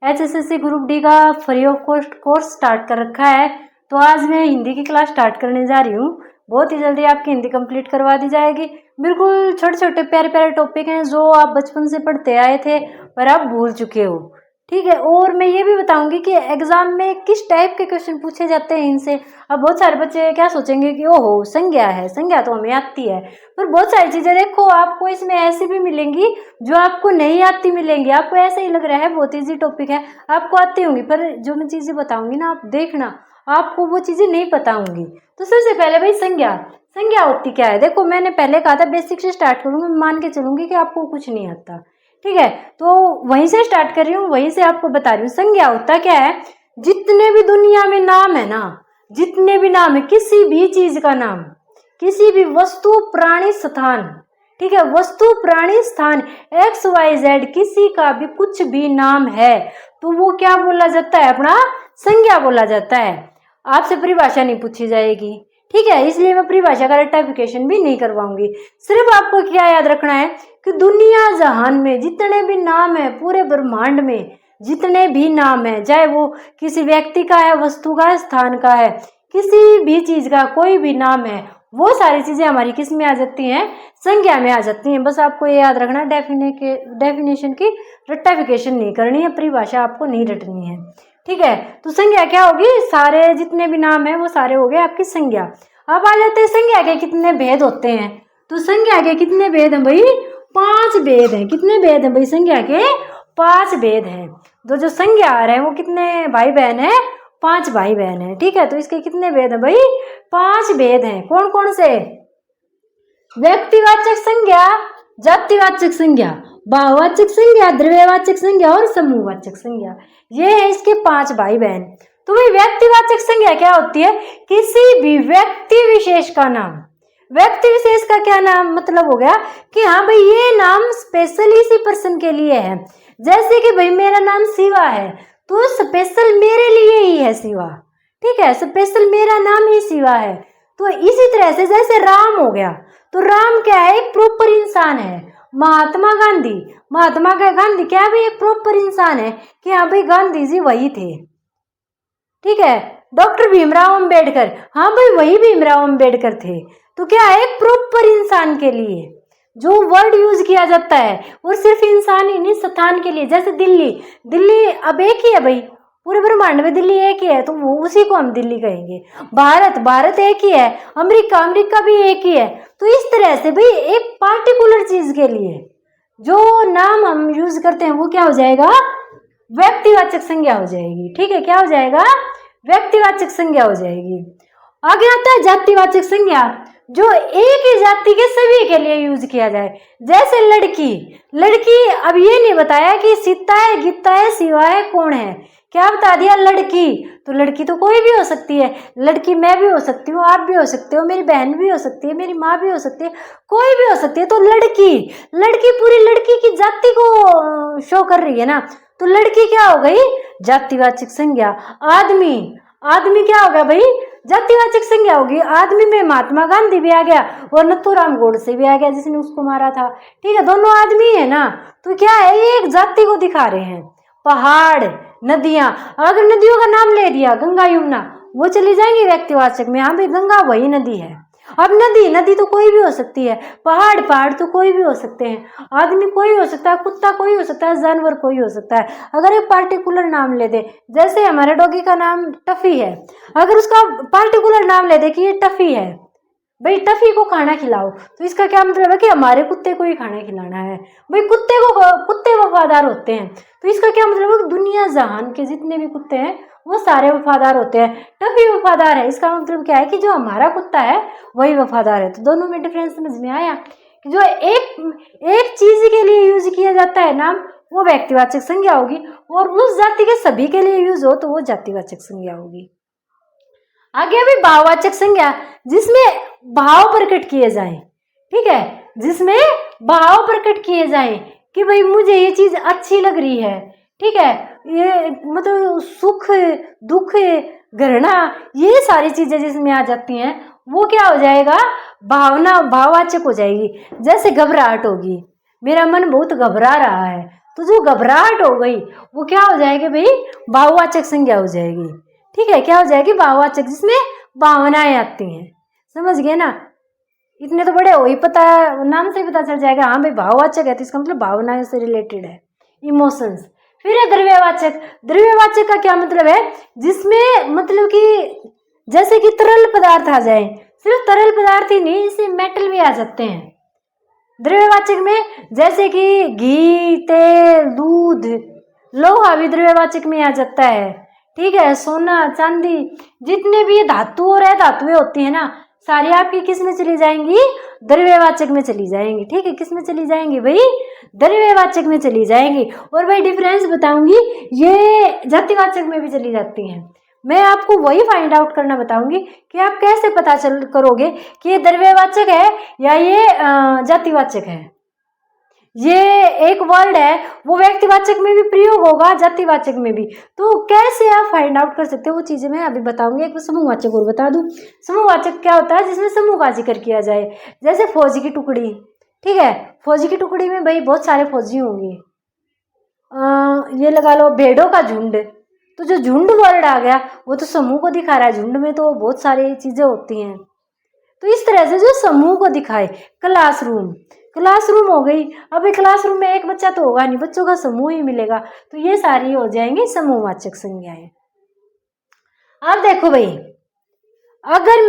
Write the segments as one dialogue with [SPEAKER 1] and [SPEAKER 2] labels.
[SPEAKER 1] HSSC group D का free of cost course start कर रखा है। तो आज मैं हिंदी की क्लास स्टार्ट करने जा रही हूँ। बहुत ही जल्दी आपकी हिंदी कंप्लीट करवा दी जाएगी। बिल्कुल छोटे छोटे प्यारे प्यारे टॉपिक हैं जो आप बचपन से पढ़ते आए थे पर आप भूल चुके हो। ठीक है, और मैं ये भी बताऊंगी कि एग्जाम में किस टाइप के क्वेश्चन पूछे जाते हैं इनसे। अब बहुत सारे बच्चे क्या सोचेंगे कि ओहो संज्ञा है, संज्ञा तो हमें आती है, पर बहुत सारी चीजें देखो आपको इसमें ऐसी भी मिलेंगी जो आपको नहीं आती मिलेंगी। आपको ऐसा ही लग रहा है बहुत इजी टॉपिक है, आपको आती होंगी, पर जो मैं चीजें बताऊंगी ना आप देखना आपको वो चीजें नहीं पता होंगी। तो सबसे पहले भाई संज्ञा, संज्ञा होती क्या है। देखो मैंने पहले कहा था बेसिक से स्टार्ट करूंगी, मान के चलूंगी कि आपको कुछ नहीं आता। ठीक है, तो वहीं से स्टार्ट कर रही हूँ, वहीं से आपको बता रही हूँ। संज्ञा होता क्या है, जितने भी दुनिया में नाम है ना, जितने भी नाम है किसी भी चीज का नाम, किसी भी वस्तु प्राणी स्थान, ठीक है, वस्तु प्राणी स्थान XYZ किसी का भी कुछ भी नाम है तो वो क्या बोला जाता है, अपना संज्ञा बोला जाता है। आपसे परिभाषा नहीं पूछी जाएगी, ठीक है, इसलिए मैं परिभाषा का रेक्टिफिकेशन भी नहीं करवाऊंगी। सिर्फ आपको क्या याद रखना है कि दुनिया जहान में जितने भी नाम है, पूरे ब्रह्मांड में जितने भी नाम है, चाहे वो किसी व्यक्ति का है, वस्तु का है, स्थान का है, किसी भी चीज का कोई भी नाम है, वो सारी चीजें हमारी किस में आ जाती हैं, संज्ञा में आ जाती हैं। बस आपको ये याद रखना डेफिनेशन की रेक्टिफिकेशन नहीं करनी है, परिभाषा आपको नहीं रटनी है। ठीक है, तो संज्ञा क्या होगी, सारे जितने भी नाम है वो सारे हो गए आपकी संज्ञा। अब आ जाते हैं संज्ञा के कितने भेद होते हैं। तो संज्ञा के कितने भेद हैं भाई, 5 भेद हैं। कितने भेद हैं भाई, संज्ञा के 5 भेद हैं। जो संज्ञा आ रहे हैं वो कितने भाई बहन है, 5 भाई बहन है। ठीक है, तो इसके कितने भेद हैं भाई, 5 भेद हैं। कौन कौन से, व्यक्तिवाचक संज्ञा, जातिवाचक संज्ञा, भाववाचक संज्ञा, द्रव्यवाचक संज्ञा और समूहवाचक संज्ञा। ये है इसके 5 भाई बहन। तो भाई व्यक्तिवाचक संज्ञा क्या होती है, किसी भी व्यक्ति विशेष का नाम। व्यक्ति विशेष का क्या नाम मतलब हो गया कि हाँ भाई ये नाम स्पेशल इसी पर्सन के लिए है। जैसे कि भाई मेरा नाम शिवा है तो स्पेशल मेरे लिए ही है शिवा। ठीक है, स्पेशल मेरा नाम ही शिवा है। तो इसी तरह से जैसे राम हो गया, तो राम क्या है, एक प्रॉपर इंसान है। महात्मा गांधी, महात्मा गांधी क्या है भाई, एक प्रॉपर इंसान है कि हाँ भाई गांधी जी वही थे। ठीक है, डॉक्टर भीमराव अंबेडकर, हाँ भाई वही भीमराव अंबेडकर थे। तो क्या है, एक प्रॉपर इंसान के लिए जो वर्ड यूज किया जाता है और सिर्फ इंसान ही नहीं, स्थान के लिए। जैसे दिल्ली, दिल्ली अब एक ही है भाई, पूरे ब्रह्मांड में दिल्ली एक ही है तो वो उसी को हम दिल्ली कहेंगे। भारत, भारत एक ही है। अमेरिका, अमेरिका भी एक ही है। तो इस तरह से भाई एक पार्टिकुलर चीज के लिए जो नाम हम यूज करते हैं वो क्या हो जाएगा, व्यक्तिवाचक संज्ञा हो जाएगी। ठीक है, क्या हो जाएगा, व्यक्तिवाचक संज्ञा हो जाएगी। आगे आता है जातिवाचक संज्ञा, जो एक ही जाति के सभी के लिए यूज किया जाए। जैसे लड़की, लड़की अब ये नहीं बताया कि सीता है, गीता है, शिवा है, कौन है, क्या बता दिया, लड़की। तो लड़की तो कोई भी हो सकती है, लड़की मैं भी हो सकती हूँ, आप भी हो सकते हो, मेरी बहन भी हो सकती है, मेरी माँ भी हो सकती है, कोई भी हो सकती है। तो लड़की, लड़की पूरी लड़की की जाति को शो कर रही है ना, तो लड़की क्या हो गई, जातिवाचक संज्ञा। आदमी, आदमी क्या हो गया भाई, जातिवाचक संज्ञा होगी। आदमी में महात्मा गांधी भी आ गया और नथुराम गोडसे भी आ गया जिसने उसको मारा था। ठीक है, दोनों आदमी है ना, तो क्या है, ये एक जाति को दिखा रहे हैं। पहाड़, नदियां, अगर नदियों का नाम ले दिया गंगा यमुना, वो चली जाएंगी व्यक्तिवाचक में, हाँ भाई गंगा वही नदी है। अब नदी, नदी तो कोई भी हो सकती है, पहाड़, पहाड़ तो कोई भी हो सकते हैं, आदमी कोई हो सकता है, कुत्ता कोई हो सकता है, जानवर कोई हो सकता है। अगर एक पार्टिकुलर नाम ले दे, जैसे हमारे डॉगी का नाम टफी है, अगर उसका पार्टिकुलर नाम ले दे कि ये टफी है, भाई टफी को खाना खिलाओ, तो इसका क्या मतलब है कि हमारे कुत्ते को ही खाना खिलाना है। भाई कुत्ते वफादार होते हैं, तो इसका क्या मतलब है कि दुनिया जहान के जितने भी कुत्ते हैं वो सारे वफादार होते हैं। टफी वफादार है, इसका मतलब क्या है कि जो हमारा कुत्ता है वही वफादार है। तो दोनों में डिफरेंस समझ में आया कि जो एक चीज के लिए यूज किया जाता है नाम वो व्यक्तिवाचक संज्ञा होगी, और उस जाति के सभी के लिए यूज हो तो वो जातिवाचक संज्ञा होगी। आगे भी भाववाचक संज्ञा, जिसमें भाव प्रकट किए जाएं। ठीक है, जिसमें भाव प्रकट किए जाएं कि भाई मुझे ये चीज अच्छी लग रही है। ठीक है, ये मतलब सुख, दुख, घृणा, ये सारी चीजें जिसमें आ जाती हैं वो क्या हो जाएगा, भावना, भाववाचक हो जाएगी। जैसे घबराहट होगी, मेरा मन बहुत घबरा रहा है, तो जो घबराहट हो गई वो क्या हो जाएगी भाई, भाववाचक संज्ञा हो जाएगी। ठीक है, क्या हो जाएगी, भाववाचक, जिसमें भावनाएं आती हैं। समझ गए ना, इतने तो बड़े हो ही, पता नाम से ही पता चल जाएगा हाँ भाई भाववाचक है तो इसका मतलब भावनाएं से रिलेटेड है, इमोशंस। फिर है द्रव्यवाचक। द्रव्यवाचक का क्या मतलब है, जिसमें मतलब कि जैसे कि तरल पदार्थ आ जाए, सिर्फ तरल पदार्थ ही नहीं, इसमें मेटल भी आ जाते हैं द्रव्यवाचक में, जैसे कि घी, तेल, दूध, लोहा भी द्रव्यवाचक में आ जाता है। ठीक है, सोना, चांदी, जितने भी धातु और अधातुएं होती है ना, सारी आपकी किस में चली जाएंगी, द्रव्यवाचक में चली जाएंगी। ठीक है, किस में चली जाएंगी भाई, द्रव्यवाचक में चली जाएंगी। और भाई डिफरेंस बताऊंगी, ये जातिवाचक में भी चली जाती हैं। मैं आपको वही फाइंड आउट करना बताऊंगी कि आप कैसे पता चल करोगे कि ये द्रव्यवाचक है या ये जातिवाचक है। ये एक वर्ड है, वो व्यक्तिवाचक में भी प्रयोग होगा, जातिवाचक में भी। तो कैसे आप फाइंड आउट कर सकते हो, वो चीजें मैं अभी बताऊंगी। एक समूहवाचक और बता दूं, समूहवाचक क्या होता है, जिसमें समूह का जिक्र किया जाए, जैसे फौजी की टुकड़ी। ठीक है, फौजी की टुकड़ी में भाई बहुत सारे फौजी होंगे, ये लगा लो भेड़ों का झुंड, तो जो झुंड वर्ड आ गया वो तो समूह को दिखा रहा है। झुंड में तो बहुत सारी चीजें होती हैं, तो इस तरह से जो समूह को दिखाए। क्लासरूम, क्लासरूम हो गई। अब क्लासरूम में एक बच्चा तो होगा नहीं, बच्चों का समूह ही मिलेगा, तो ये सारी हो जाएंगी समूहवाचक संज्ञाएं। अब देखो भाई, अगर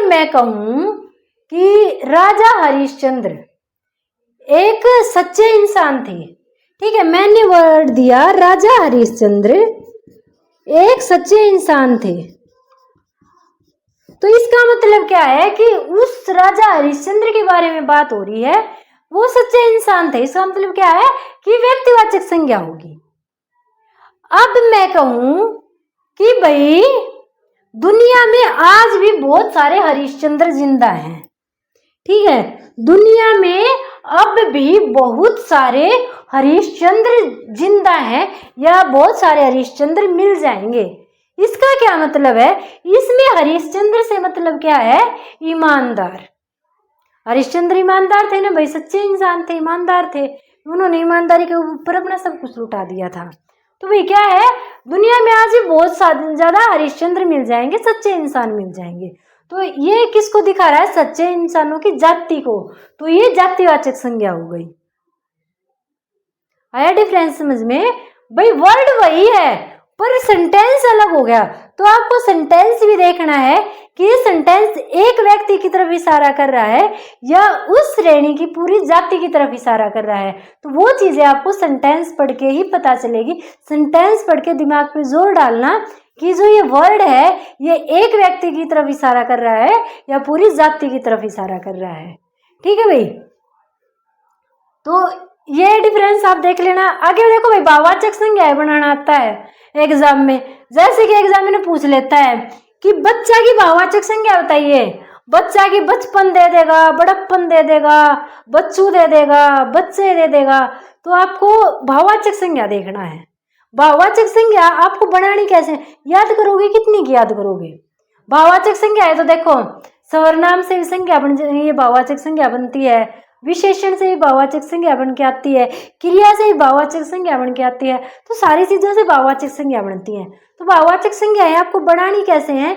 [SPEAKER 1] मैं कहूं कि राजा हरिश्चंद्र एक सच्चे इंसान थे। ठीक है, मैंने वर्ड दिया राजा हरिश्चंद्र एक सच्चे इंसान थे, तो इसका मतलब क्या है कि उस राजा हरिश्चंद्र के बारे में बात हो रही है, वो सच्चे इंसान थे। इसका मतलब क्या है कि व्यक्तिवाचक संज्ञा होगी। अब मैं कहूं कि भाई दुनिया में आज भी बहुत सारे हरिश्चंद्र जिंदा हैं। ठीक है, दुनिया में अब भी बहुत सारे हरिश्चंद्र जिंदा हैं या बहुत सारे हरिश्चंद्र मिल जाएंगे। इसका क्या मतलब है, इसमें हरिश्चंद्र से मतलब क्या है, ईमानदार। हरिश्चंद्र ईमानदार थे ना भाई, सच्चे इंसान थे, ईमानदार थे, उन्होंने ईमानदारी के ऊपर अपना सब कुछ लुटा दिया था। तो भाई क्या है, दुनिया में आज भी बहुत ज्यादा हरिश्चंद्र मिल जाएंगे, सच्चे इंसान मिल जाएंगे। तो ये किसको दिखा रहा है, सच्चे इंसानों की जाति को, तो ये जातिवाचक संज्ञा हो गई। आया डिफरेंस समझ में भाई, वर्ड वही है पर सेंटेंस अलग हो गया। तो आपको सेंटेंस भी देखना है कि ये सेंटेंस एक व्यक्ति की तरफ इशारा कर रहा है या उस श्रेणी की पूरी जाति की तरफ इशारा कर रहा है। तो वो चीजें आपको सेंटेंस पढ़ के ही पता चलेगी। सेंटेंस पढ़ के दिमाग पे जोर डालना कि जो ये वर्ड है ये एक व्यक्ति की तरफ इशारा कर रहा है या पूरी जाति की तरफ इशारा कर रहा है। ठीक है भाई, तो ये डिफरेंस आप देख लेना। आगे देखो भाई, भाववाचक संज्ञा बनाना आता है एग्जाम में। जैसे कि एग्जाम में पूछ लेता है कि बच्चा की भाववाचक संज्ञा बताइए, बच्चा की बचपन दे देगा, बड़प्पन दे देगा, बच्चू दे देगा, बच्चे दे देगा। तो आपको भाववाचक संज्ञा देखना है। भाववाचक संज्ञा आपको बनानी कैसे, याद करोगे, कितनी की याद करोगे। भाववाचक संज्ञा है तो देखो, सर्वनाम से भी संज्ञा बन, ये भाववाचक संज्ञा बनती है, विशेषण से ही भाववाचक संज्ञा बन के आती है, क्रिया से ही भाववाचक संज्ञा बन के आती है। तो सारी चीजों से भाववाचक संज्ञा बनती है। तो भाववाचक संज्ञाएं आपको बनानी कैसे हैं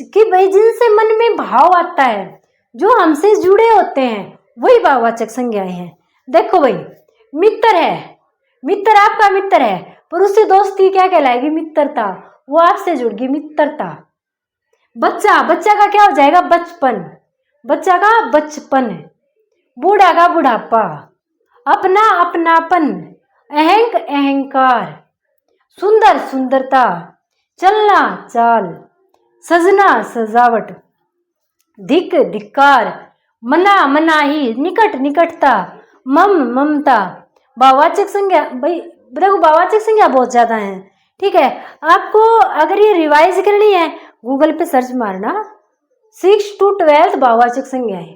[SPEAKER 1] कि भाई जिनसे मन में भाव आता है, जो हमसे जुड़े होते हैं, वही भाववाचक संज्ञाएं हैं। देखो भाई, मित्र है, मित्र आपका मित्र है, पर उससे दोस्ती क्या कहलाएगी, मित्रता, वो आपसे जुड़ गई, मित्रता। बच्चा, बच्चा का क्या हो जाएगा, बचपन, बच्चा का बचपन। बूढ़ा का बुढ़ापा, अपना अपनापन, अहंक अहंकार, सुंदर सुंदरता, चलना चाल, सजना सजावट, धिक धिक्कार, मना मनाही, निकट निकटता, मम ममता। भाववाचक संज्ञा भाई देखो, भाववाचक संज्ञा बहुत ज्यादा है। ठीक है, आपको अगर ये रिवाइज करनी है गूगल पे सर्च मारना 6 to 12 भाववाचक संज्ञाएं।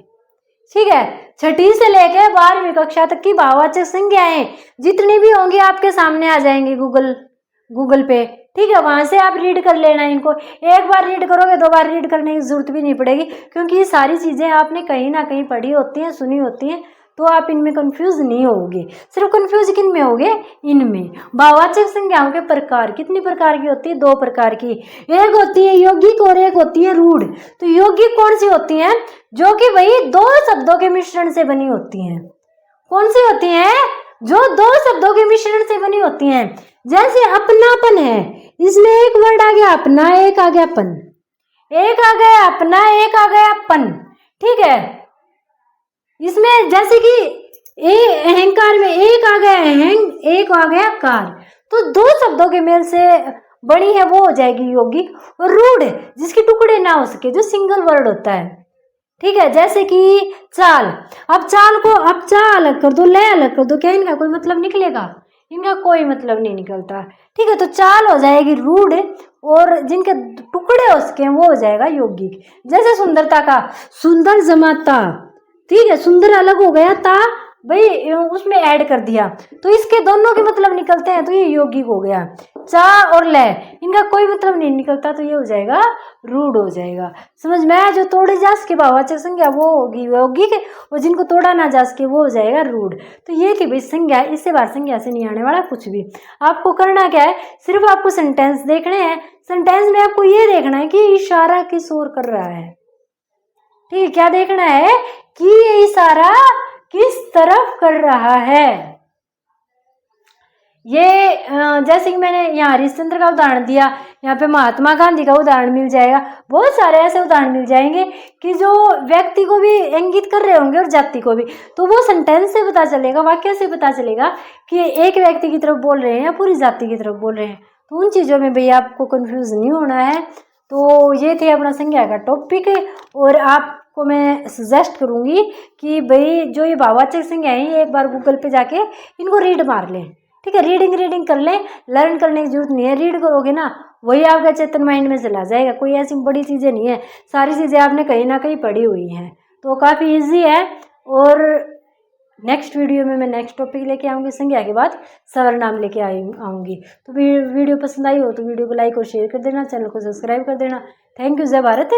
[SPEAKER 1] ठीक है, 6ठी से लेकर 12वीं कक्षा तक की भाववाचक संज्ञाएं जितनी भी होंगी आपके सामने आ जाएंगी गूगल पे। ठीक है, वहां से आप रीड कर लेना इनको। एक बार रीड करोगे, 2 बार रीड करने की जरूरत भी नहीं पड़ेगी, क्योंकि ये सारी चीजें आपने कहीं ना कहीं पढ़ी होती हैं, सुनी होती हैं। तो आप इनमें कंफ्यूज नहीं होगे। सिर्फ कंफ्यूज किन में होगे? इनमें। भाववाचक संज्ञाओं के प्रकार कितनी प्रकार की होती है? 2 प्रकार की। एक होती है यौगिक और एक होती है रूढ़। तो यौगिक कौन सी होती है? जो कि वही 2 शब्दों के मिश्रण से बनी होती हैं। कौन सी होती हैं? जो 2 शब्दों के मिश्रण से बनी होती हैं। जैसे अपनापन है, इसमें एक वर्ड आ गया अपना, एक आ गया पन, एक आ गया अपना, एक आ गया पन। ठीक है, इसमें जैसे कि अहंकार में एक आ गया अहंग, एक आ गया कार, तो 2 शब्दों के मेल से बनी है, वो हो जाएगी यौगिक। और रूढ़ जिसके टुकड़े ना हो सके, जो सिंगल वर्ड होता है। ठीक है, जैसे कि चाल। अब चाल को अब चा अलग कर दो, लय अलग कर दो, क्या इनका कोई मतलब निकलेगा? इनका कोई मतलब नहीं निकलता। ठीक है, तो चाल हो जाएगी रूढ़ और जिनके टुकड़े हो सके वो हो जाएगा यौगिक। जैसे सुंदरता का सुंदर जमाता, ठीक है, सुंदर अलग हो गया, ता भाई उसमें ऐड कर दिया, तो इसके दोनों के मतलब निकलते हैं, तो ये यौगिक हो गया। चा और लय इनका कोई मतलब नहीं निकलता, तो ये हो जाएगा रूढ़ हो जाएगा। समझ में आया? जो तोड़े जा सके भाववाचक संज्ञा वो होगी यौगिक, और जिनको तोड़ा ना जा सके वो हो जाएगा रूढ़। तो ये थी भाई संज्ञा, इससे बाहर संज्ञा से नहीं आने वाला कुछ भी। आपको करना क्या है? सिर्फ आपको सेंटेंस देखने हैं। सेंटेंस में आपको ये देखना है कि इशारा किस ओर कर रहा है। ठीक है, क्या देखना है कि ये इशारा किस तरफ कर रहा है। ये जैसे कि मैंने यहाँ हरिश्चंद्र का उदाहरण दिया, यहाँ पे महात्मा गांधी का उदाहरण मिल जाएगा। बहुत सारे ऐसे उदाहरण मिल जाएंगे कि जो व्यक्ति को भी इंगित कर रहे होंगे और जाति को भी। तो वो सेंटेंस से पता चलेगा, वाक्य से पता चलेगा कि एक व्यक्ति की तरफ बोल रहे हैं या पूरी जाति की तरफ बोल रहे हैं। तो उन चीज़ों में भैया आपको कन्फ्यूज नहीं होना है। तो ये थे अपना संज्ञा का टॉपिक। और आपको मैं सजेस्ट करूँगी कि भाई जो ये भाववाचक संज्ञा है, ये एक बार गूगल पे जाके इनको रीड मार लें। ठीक है, रीडिंग कर लें, लर्न करने की जरूरत नहीं है। रीड करोगे ना, वही आपका चेतन माइंड में चला जाएगा। कोई ऐसी बड़ी चीज़ें नहीं है, सारी चीज़ें आपने कहीं ना कहीं पढ़ी हुई हैं, तो काफ़ी इजी है। और नेक्स्ट वीडियो में मैं नेक्स्ट टॉपिक लेके आऊँगी, संज्ञा के बाद सर्वनाम लेके आऊँगी। तो वीडियो पसंद आई हो तो वीडियो को लाइक और शेयर कर देना, चैनल को सब्सक्राइब कर देना। Thank you. जय भारत।